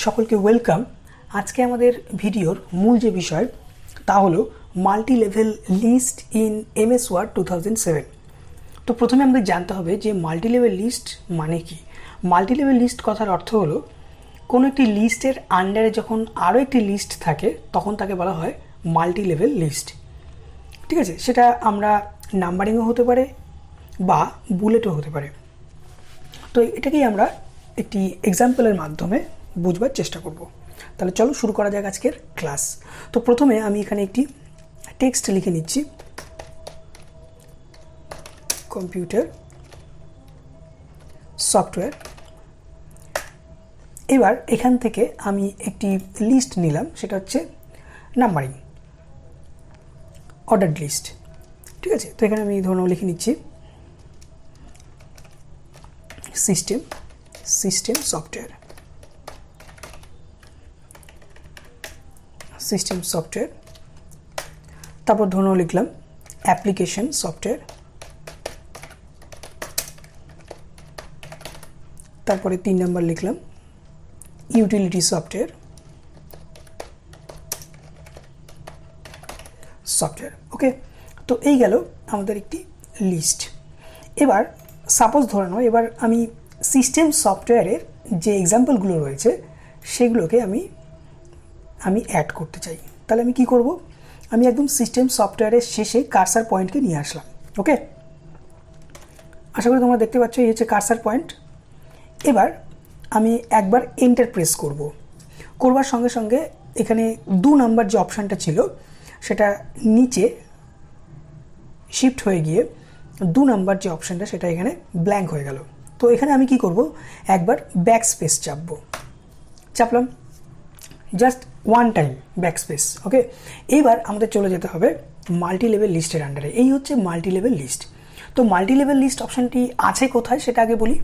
সকলকে ওয়েলকাম। আজকে আমাদের ভিডিওর মূল যে বিষয় তা হলো multi level list in MS word 2007। তো প্রথমে আমাদের জানতে হবে যে মাল্টি লেভেল লিস্ট মানে কি। মাল্টি লেভেল লিস্ট কথার অর্থ হলো কোনো একটি লিস্টের আন্ডারে যখন আরও একটি লিস্ট থাকে তখন তাকে বলা হয় মাল্টি লেভেল লিস্ট। ঠিক আছে, সেটা আমরা নাম্বারিংও হতে পারে বা বুলেটও হতে পারে। তো এটাকেই আমরা একটি এক্সাম্পলের মাধ্যমে বুঝবার চেষ্টা করব। তাহলে চলো শুরু করা যাক আজকের ক্লাস। তো প্রথমে আমি এখানে একটি টেক্সট লিখে নিচ্ছি, কম্পিউটার সফটওয়্যার। এবার এখান থেকে আমি একটি লিস্ট নিলাম, সেটা হচ্ছে নাম্বারিং অর্ডার্ড লিস্ট। ঠিক আছে, তো এখানে আমি ধরুন লিখে নিচ্ছি সিস্টেম সফটওয়্যার, তারপর ধরুন লিখলাম অ্যাপ্লিকেশন সফটওয়্যার, তারপরে 3 নম্বর লিখলাম ইউটিলিটি সফটওয়্যার। ওকে, তো এই গেল আমাদের একটি লিস্ট। এবার সাপোজ ধরে নাও এবার আমি সিস্টেম সফটওয়্যারের যে এক্সাম্পলগুলো রয়েছে সেগুলোকে আমি অ্যাড করতে চাই। তাহলে আমি কি করব, আমি একদম সিস্টেম সফটওয়্যারের শেষে কার্সার পয়েন্টকে নিয়ে আসলাম। ওকে, আশা করি তোমরা দেখতে পাচ্ছ এই হচ্ছে কার্সার পয়েন্ট। এবার আমি একবার এন্টার প্রেস করবার সঙ্গে সঙ্গে এখানে 2 নাম্বার যে অপশানটা ছিল সেটা নিচে শিফট হয়ে গিয়ে 2 নাম্বার যে অপশানটা সেটা এখানে ব্ল্যাঙ্ক হয়ে গেল। তো এখানে আমি কি করব, একবার ব্যাক স্পেস চাপলাম, just 1 time back space. Okay, এইবার আমাদের চলে যেতে হবে মাল্টি লেভেল লিস্টের আন্ডারে। এই হচ্ছে মাল্টি লেভেল লিস্ট। তো মাল্টি লেভেল লিস্ট অপশানটি আছে কোথায় সেটা আগে বলি।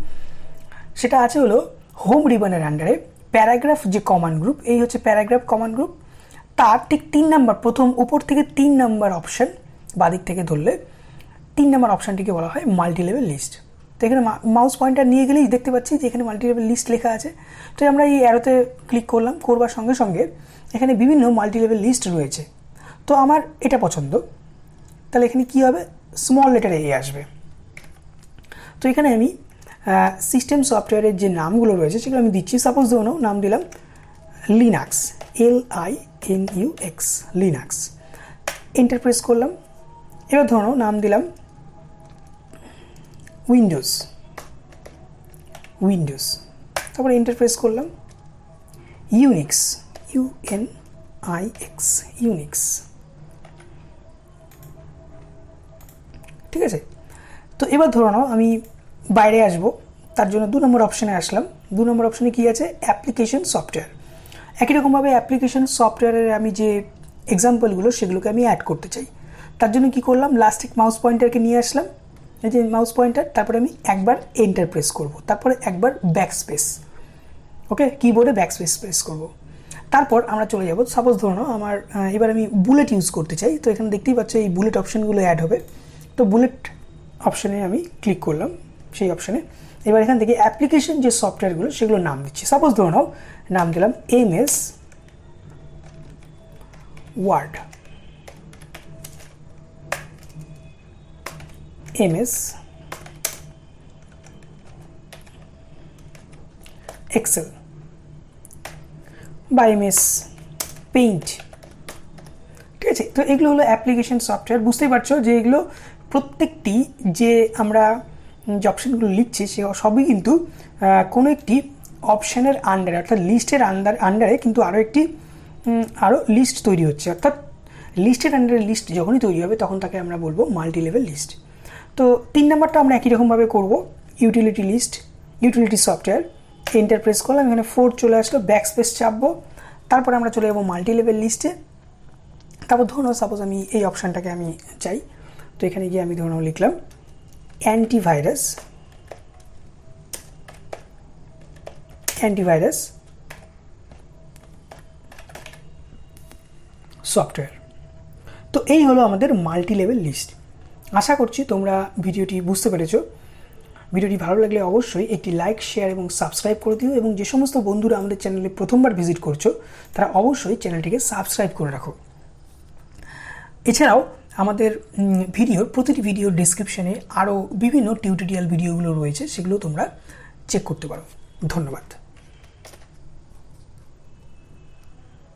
সেটা আছে হলো হোম রিবনের আন্ডারে প্যারাগ্রাফ যে কমান্ড গ্রুপ, এই হচ্ছে প্যারাগ্রাফ কমান্ড গ্রুপ। তার ঠিক 3 নাম্বার, প্রথম উপর থেকে 3 নাম্বার অপশান, বাদিক থেকে ধরলে 3 নাম্বার অপশানটিকে বলা হয় মাল্টি লেভেল লিস্ট। তো এখানে মাউস পয়েন্টার নিয়ে গেলেই দেখতে পাচ্ছি যে এখানে মাল্টি লেভেল লিস্ট লেখা আছে। তো আমরা এই অ্যারোতে ক্লিক করলাম, করবার সঙ্গে সঙ্গে এখানে বিভিন্ন মাল্টি লেভেল লিস্ট রয়েছে। তো আমার এটা পছন্দ, তাহলে এখানে কি হবে, স্মল লেটার এ আসবে। তো এখানে আমি সিস্টেম সফটওয়্যারের যে নামগুলো রয়েছে সেগুলো আমি দিচ্ছি। সাপোজ ধরুন নাম দিলাম Linux, LINUX, Linux. Enter press করলাম। এবার ধরুন নাম দিলাম উইন্ডোজ, তারপরে এন্টার প্রেস করলাম ইউনিক্স, UNIX, ইউনিক্স। ঠিক আছে, তো এবার ধরো নাও আমি বাইরে আসবো, তার জন্য 2 নম্বর অপশানে আসলাম। 2 নম্বর অপশানে কি আছে, অ্যাপ্লিকেশন সফটওয়্যার। একই রকমভাবে অ্যাপ্লিকেশন সফটওয়্যারের আমি যে এক্সাম্পলগুলো সেগুলোকে আমি অ্যাড করতে চাই। তার জন্য কি করলাম, লাস্টে মাউস পয়েন্টারকে নিয়ে আসলাম, এই যে মাউস পয়েন্টার, তারপরে আমি একবার এন্টার প্রেস করব, তারপরে একবার ব্যাক স্পেস। ওকে, কিবোর্ডে ব্যাক স্পেস প্রেস করব। তারপর আমরা চলে যাব, সাপোজ ধরো আমার এবার আমি বুলেট ইউজ করতে চাই। তো এখানে দেখতেই পাচ্ছ এই বুলেট অপশানগুলো অ্যাড হবে। তো বুলেট অপশানে আমি ক্লিক করলাম, সেই অপশানে এবার এখান থেকে অ্যাপ্লিকেশন যে সফটওয়্যারগুলো সেগুলো নাম দিচ্ছি। সাপোজ ধরে নাও নাম দিলাম MS ওয়ার্ড, MS এক্সেল বা MS পেইন্ট। ঠিক আছে, তো এগুলো হলো অ্যাপ্লিকেশন সফটওয়্যার। বুঝতেই পারছো যে এগুলো প্রত্যেকটি যে আমরা যে অপশানগুলো লিখছি সে সবই কিন্তু কোনো একটি অপশানের আন্ডারে, অর্থাৎ লিস্টের আন্ডারে কিন্তু আরও লিস্ট তৈরি হচ্ছে। অর্থাৎ লিস্টের আন্ডারে লিস্ট যখনই তৈরি হবে তখন তাকে আমরা বলবো মাল্টি লেভেল লিস্ট। তো 3 নাম্বারটা আমরা একই রকমভাবে করবো, ইউটিলিটি সফটওয়্যার। এন্টার প্রেস করলাম, এখানে 4 চলে আসলো, ব্যাক স্পেস চাপবো, তারপরে আমরা চলে যাবো মাল্টি লেভেল লিস্টে। তারপর ধরুন সাপোজ আমি এই অপশানটাকে আমি চাই, তো এখানে গিয়ে আমি ধরুন লিখলাম অ্যান্টিভাইরাস সফটওয়্যার। তো এই হলো আমাদের মাল্টি লেভেল লিস্ট। আশা করছি তোমরা ভিডিওটি বুঝতে পেরেছো। ভিডিওটি ভালো লাগলে অবশ্যই একটি লাইক, শেয়ার এবং সাবস্ক্রাইব করে দিও, এবং যে সমস্ত বন্ধুরা আমাদের চ্যানেলে প্রথমবার ভিজিট করছো তারা অবশ্যই চ্যানেলটিকে সাবস্ক্রাইব করে রাখো। এছাড়াও আমাদের প্রতিটি ভিডিওর ডেসক্রিপশনে আরও বিভিন্ন টিউটোরিয়াল ভিডিওগুলো রয়েছে, সেগুলো তোমরা চেক করতে পারো। ধন্যবাদ।